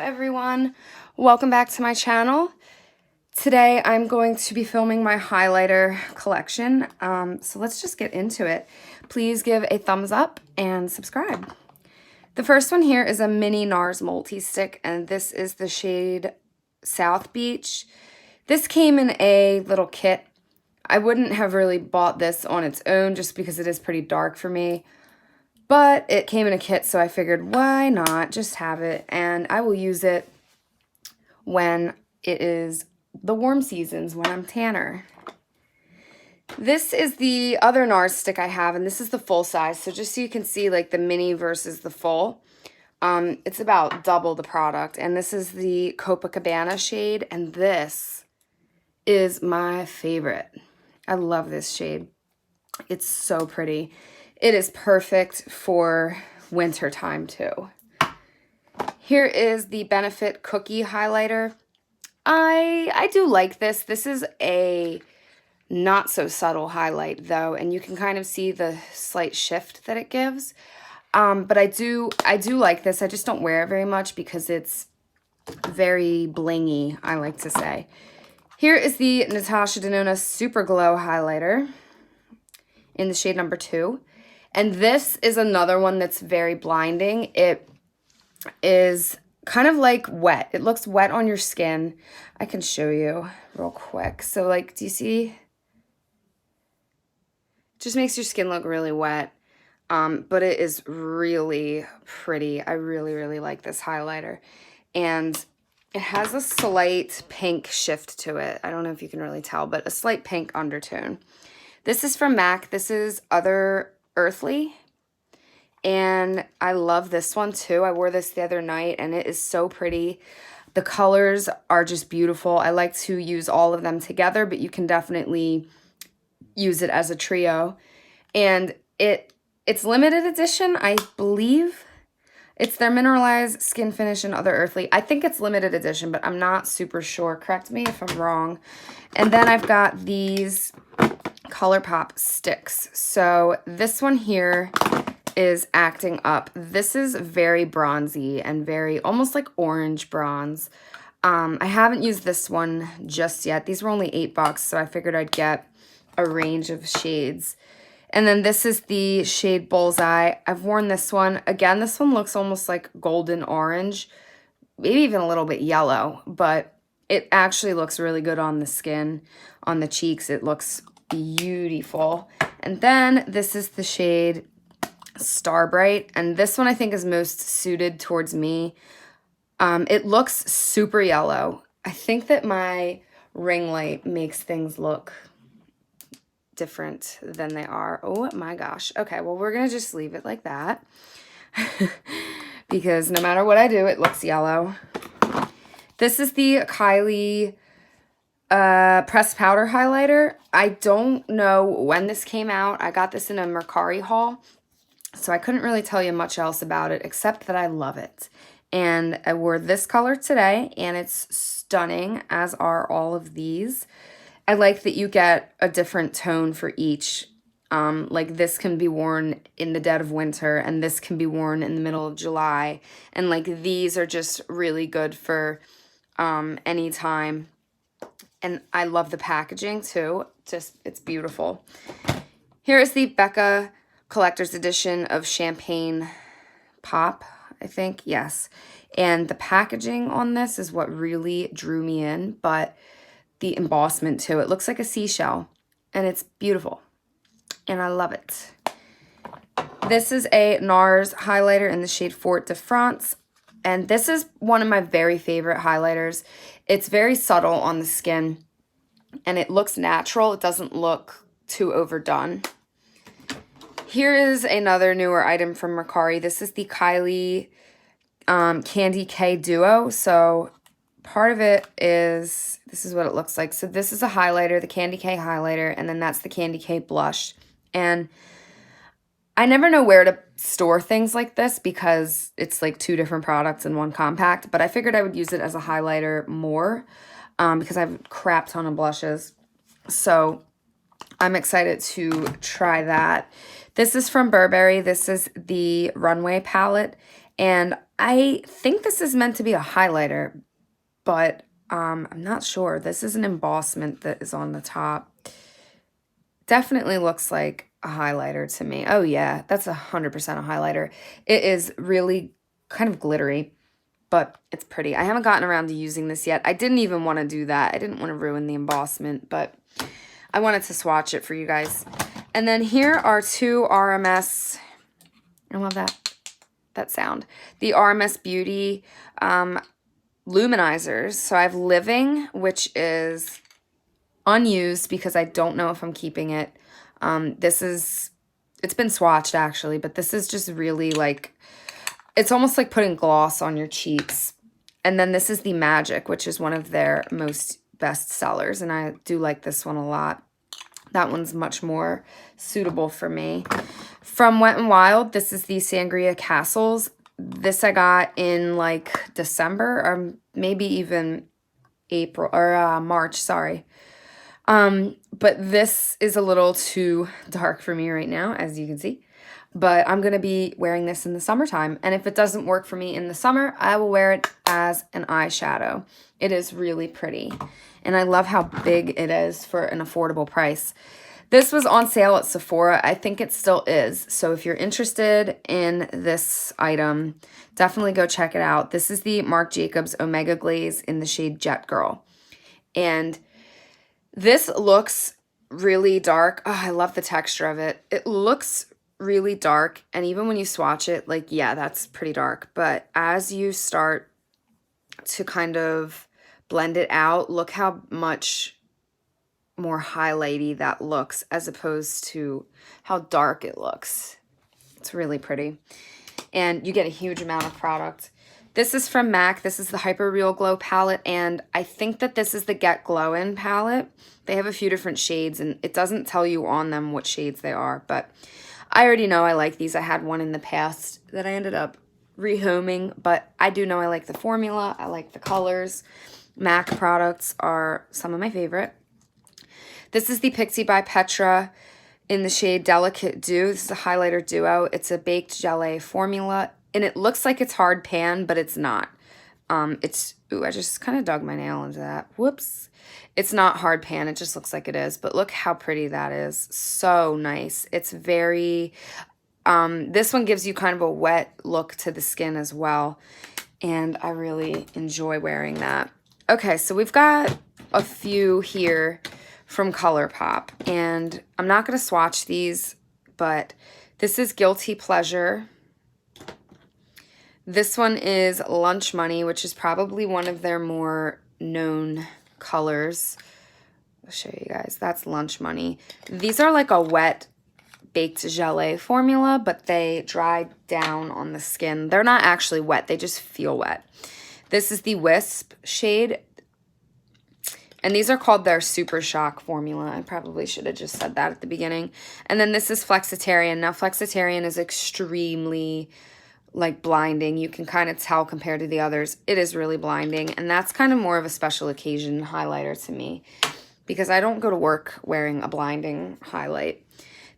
everyone, welcome back to my channel. Today I'm going to be filming my highlighter collection, so let's just get into it. Please give a thumbs up and subscribe. The first one here is a mini NARS multi-stick, and this is the shade South Beach. This came in a little kit. I wouldn't have really bought this on its own just because it is pretty dark for me. But it came in a kit, so I figured, why not just have it? And I will use it when it is the warm seasons, when I'm tanner. This is the other NARS stick I have, and this is the full size. So just so you can see, like, the mini versus the full. It's about double the product. And this is the Copacabana shade, and this is my favorite. I love this shade. It's so pretty. It is perfect for winter time too. Here is the Benefit Cookie Highlighter. I do like this. This is a not so subtle highlight though, and you can kind of see the slight shift that it gives. But I do like this. I just don't wear it very much because it's very blingy, I like to say. Here is the Natasha Denona Super Glow Highlighter in the shade number 2. And this is another one that's very blinding. It is kind of like wet. It looks wet on your skin. I can show you real quick. So, like, do you see? It just makes your skin look really wet. But it is really pretty. I really, really like this highlighter. And it has a slight pink shift to it. I don't know if you can really tell, but a slight pink undertone. This is from MAC. This is Other Earthly, and I love this one too. I wore this the other night, and it is so pretty. The colors are just beautiful. I like to use all of them together, but you can definitely use it as a trio. And it's limited edition, I believe. It's their Mineralized Skin Finish and Other Earthly. I think it's limited edition, but I'm not super sure. Correct me if I'm wrong. And then I've got these ColourPop sticks. So this one here is Acting Up. This is very bronzy and very almost like orange bronze. I haven't used this one just yet. These were only $8, so I figured I'd get a range of shades. And then this is the shade Bullseye. I've worn this one. Again, this one looks almost like golden orange, maybe even a little bit yellow, but it actually looks really good on the skin, on the cheeks. It looks beautiful. And then this is the shade Starbright, and this one I think is most suited towards me. It looks super yellow. I think that my ring light makes things look different than they are. Oh my gosh. Okay, well, we're gonna just leave it like that because no matter what I do, it looks yellow. This is the Kylie pressed powder highlighter. I don't know when this came out. I got this in a Mercari haul, so I couldn't really tell you much else about it except that I love it. And I wore this color today, and it's stunning, as are all of these. I like that you get a different tone for each. Like, this can be worn in the dead of winter, and this can be worn in the middle of July. And, like, these are just really good for any time. And I love the packaging too. Just, it's beautiful. Here is the Becca Collector's Edition of Champagne Pop, I think. Yes. And the packaging on this is what really drew me in, but the embossment too. It looks like a seashell, and it's beautiful. And I love it. This is a NARS highlighter in the shade Fort de France. And this is one of my very favorite highlighters. It's very subtle on the skin, and it looks natural. It doesn't look too overdone. Here is another newer item from Mercari. This is the Kylie Candy K Duo. So part of it is, this is what it looks like. So this is a highlighter, the Candy K highlighter, and then that's the Candy K blush. And I never know where to store things like this because it's like 2 different products in one compact, but I figured I would use it as a highlighter more because I have a crap ton of blushes. So I'm excited to try that. This is from Burberry. This is the Runway palette, and I think this is meant to be a highlighter, but I'm not sure. This is an embossment that is on the top. Definitely looks like a highlighter to me. Oh yeah, that's 100% a highlighter. It is really kind of glittery, but it's pretty. I haven't gotten around to using this yet. I didn't even want to do that. I didn't want to ruin the embossment, but I wanted to swatch it for you guys. And then here are two RMS. I love that sound. The RMS Beauty luminizers. So I have Living, which is unused because I don't know if I'm keeping it. It's been swatched actually, but this is just really like, it's almost like putting gloss on your cheeks. And then this is the Magic, which is one of their most best sellers, and I do like this one a lot. That one's much more suitable for me. From Wet n Wild, this is the Sangria Castles. This I got in like December or maybe even April or March, sorry. But this is a little too dark for me right now, as you can see. But I'm going to be wearing this in the summertime. And if it doesn't work for me in the summer, I will wear it as an eyeshadow. It is really pretty. And I love how big it is for an affordable price. This was on sale at Sephora. I think it still is. So if you're interested in this item, definitely go check it out. This is the Marc Jacobs Omega Glaze in the shade Jet Girl. And this looks really dark. Oh, I love the texture of it. It looks really dark, and even when you swatch it, like, yeah, that's pretty dark. But as you start to kind of blend it out, look how much more highlighty that looks as opposed to how dark it looks. It's really pretty. And you get a huge amount of product. This is from MAC. This is the Hyper Real Glow palette, and I think that this is the Get Glowin' palette. They have a few different shades, and it doesn't tell you on them what shades they are, but I already know I like these. I had one in the past that I ended up rehoming, but I do know I like the formula. I like the colors. MAC products are some of my favorite. This is the Pixi by Petra in the shade Delicate Dew. This is a highlighter duo. It's a baked gelée formula, and it looks like it's hard pan, but it's not. Ooh, I just kind of dug my nail into that. Whoops. It's not hard pan. It just looks like it is. But look how pretty that is. So nice. It's very, this one gives you kind of a wet look to the skin as well. And I really enjoy wearing that. Okay, so we've got a few here from ColourPop. And I'm not going to swatch these, but this is Guilty Pleasure. This one is Lunch Money, which is probably one of their more known colors. I'll show you guys. That's Lunch Money. These are like a wet baked gelée formula, but they dry down on the skin. They're not actually wet. They just feel wet. This is the Wisp shade. And these are called their Super Shock formula. I probably should have just said that at the beginning. And then this is Flexitarian. Now, Flexitarian is extremely like blinding. You can kind of tell compared to the others. It is really blinding, and that's kind of more of a special occasion highlighter to me because I don't go to work wearing a blinding highlight.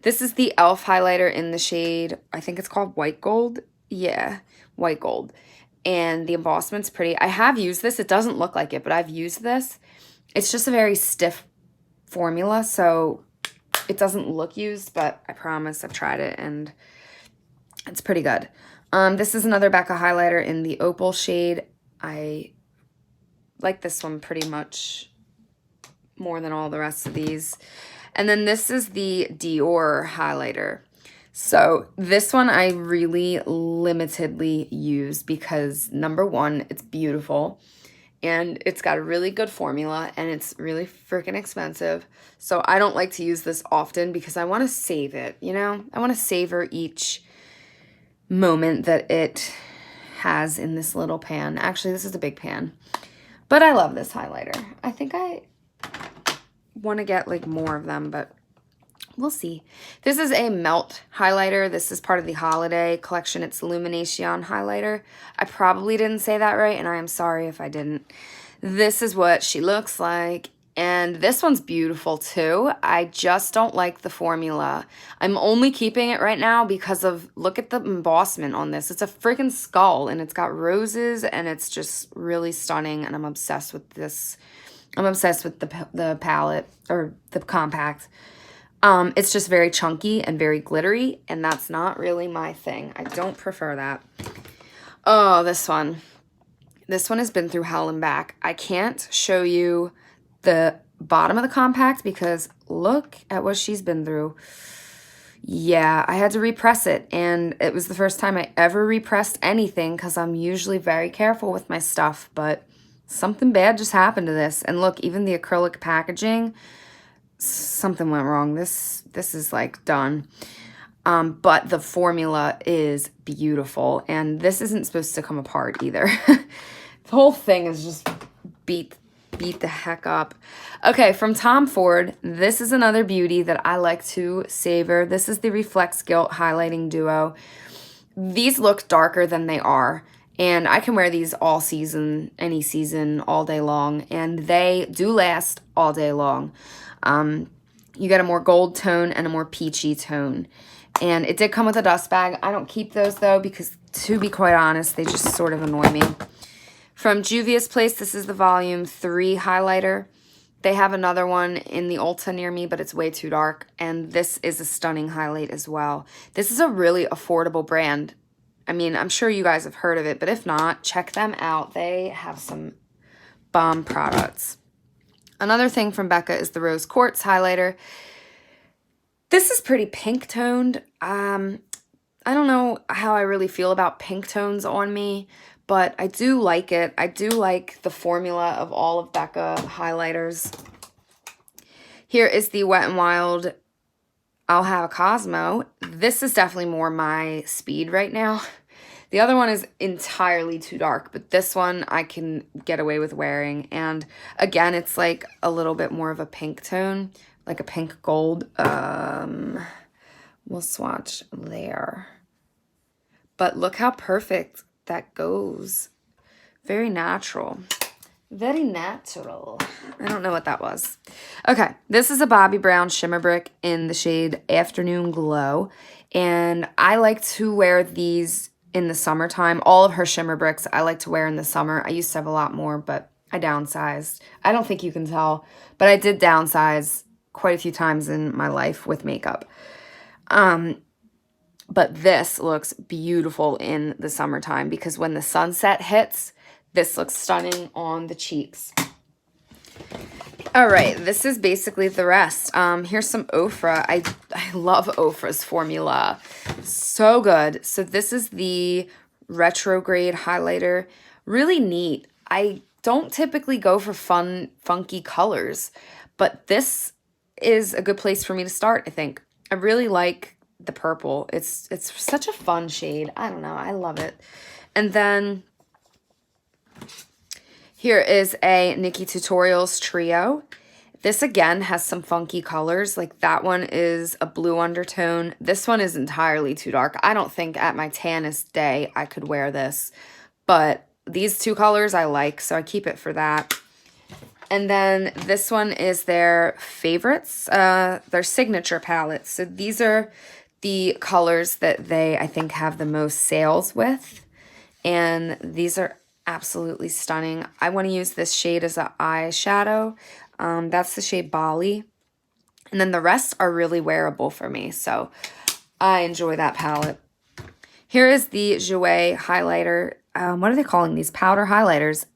This is the e.l.f. highlighter in the shade, I think it's called White Gold. Yeah, White Gold. And the embossment's pretty. I have used this. It doesn't look like it, but I've used this. It's just a very stiff formula, so it doesn't look used, but I promise I've tried it, and it's pretty good. This is another Becca highlighter in the Opal shade. I like this one pretty much more than all the rest of these. And then this is the Dior highlighter. So this one I really limitedly use because number one, it's beautiful and it's got a really good formula and it's really freaking expensive. So I don't like to use this often because I want to save it, you know? I want to savor each moment that it has in this little pan. Actually, this is a big pan. But I love this highlighter. I think I want to get like more of them, but we'll see. This is a Melt highlighter. This is part of the holiday collection. It's Illumination highlighter. I probably didn't say that right, and I am sorry if I didn't. This is what she looks like, And this one's beautiful too. I just don't like the formula. I'm only keeping it right now because of, look at the embossment on this. It's a freaking skull and it's got roses and it's just really stunning and I'm obsessed with this. I'm obsessed with the palette or the compact. It's just very chunky and very glittery and that's not really my thing. I don't prefer that. Oh, this one. This one has been through hell and back. I can't show you the bottom of the compact because look at what she's been through. Yeah, I had to repress it and it was the first time I ever repressed anything because I'm usually very careful with my stuff, but something bad just happened to this. And look, even the acrylic packaging, something went wrong. This is like done. But the formula is beautiful and this isn't supposed to come apart either. The whole thing is just beat the heck up. Okay, from Tom Ford, this is another beauty that I like to savor. This is the Reflex Gilt Highlighting Duo. These look darker than they are, and I can wear these all season, any season, all day long, and they do last all day long. You get a more gold tone and a more peachy tone. And it did come with a dust bag. I don't keep those, though, because to be quite honest, they just sort of annoy me. From Juvia's Place, this is the Volume 3 highlighter. They have another one in the Ulta near me, but it's way too dark. And this is a stunning highlight as well. This is a really affordable brand. I mean, I'm sure you guys have heard of it, but if not, check them out. They have some bomb products. Another thing from Becca is the Rose Quartz highlighter. This is pretty pink toned. I don't know how I really feel about pink tones on me, but I do like it. I do like the formula of all of Becca highlighters. Here is the Wet n Wild I'll Have a Cosmo. This is definitely more my speed right now. The other one is entirely too dark, but this one I can get away with wearing. And again, it's like a little bit more of a pink tone, like a pink gold. We'll swatch there. But look how perfect that goes. Very natural. Very natural. I don't know what that was. Okay, this is a Bobbi Brown Shimmer Brick in the shade Afternoon Glow. And I like to wear these in the summertime. All of her shimmer bricks I like to wear in the summer. I used to have a lot more, but I downsized. I don't think you can tell, but I did downsize quite a few times in my life with makeup. But this looks beautiful in the summertime because when the sunset hits, this looks stunning on the cheeks. All right, this is basically the rest. Here's some Ofra. I love Ofra's formula. So good. So this is the Retrograde highlighter. Really neat. I don't typically go for fun, funky colors, but this is a good place for me to start, I think. I really like the purple. It's such a fun shade. I don't know. I love it. And then here is a Nikkie Tutorials Trio. This again has some funky colors. Like that one is a blue undertone. This one is entirely too dark. I don't think at my tannest day I could wear this. But these two colors I like, so I keep it for that. And then this one is their favorites, their signature palettes. So these are the colors that they, I think, have the most sales with. And these are absolutely stunning. I want to use this shade as an eyeshadow. That's the shade Bali. And then the rest are really wearable for me. So I enjoy that palette. Here is the Jouer highlighter. What are they calling these? Powder highlighters.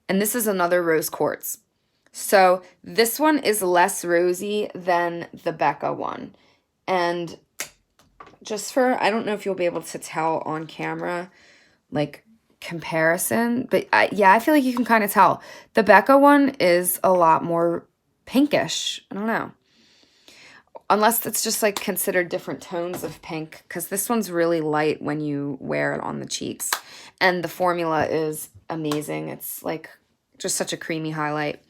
And this is another Rose Quartz. So this one is less rosy than the Becca one. And just for, I don't know if you'll be able to tell on camera, like comparison, but yeah, I feel like you can kind of tell. The Becca one is a lot more pinkish. I don't know. Unless it's just like considered different tones of pink, because this one's really light when you wear it on the cheeks. And the formula is amazing. It's like just such a creamy highlight.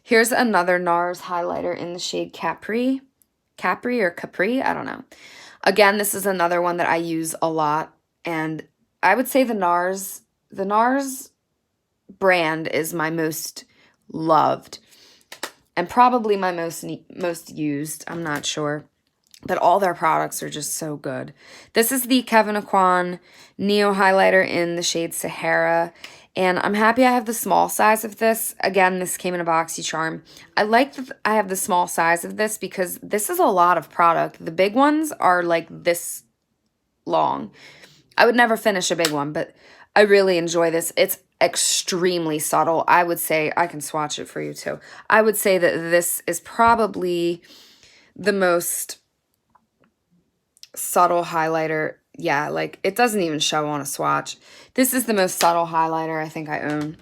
Here's another NARS highlighter in the shade Capri. Capri or Capri, I don't know. Again, this is another one that I use a lot. And I would say the NARS brand is my most loved. and probably my most used. I'm not sure. But all their products are just so good. This is the Kevyn Aucoin Neo Highlighter in the shade Sahara. And I'm happy I have the small size of this. Again, this came in a BoxyCharm. I like that I have the small size of this because this is a lot of product. The big ones are like this long. I would never finish a big one, but I really enjoy this. It's extremely subtle. I would say, I can swatch it for you too. I would say that this is probably the most subtle highlighter. Yeah, like it doesn't even show on a swatch. This is the most subtle highlighter I think I own.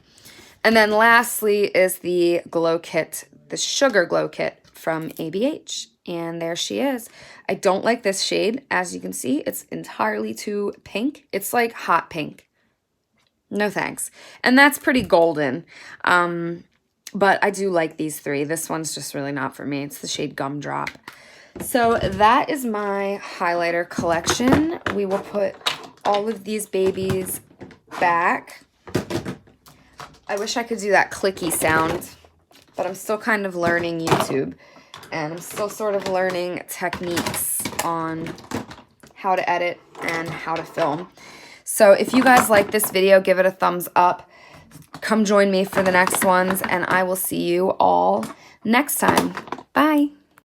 And then lastly is the Glow Kit, the Sugar Glow Kit from ABH. And there she is. I don't like this shade. As you can see, it's entirely too pink. It's like hot pink. No thanks. And that's pretty golden. But I do like these three. This one's just really not for me. It's the shade Gumdrop. So that is my highlighter collection. We will put all of these babies back. I wish I could do that clicky sound, but I'm still kind of learning YouTube, and I'm still sort of learning techniques on how to edit and how to film. So if you guys like this video, give it a thumbs up. Come join me for the next ones, and I will see you all next time. Bye.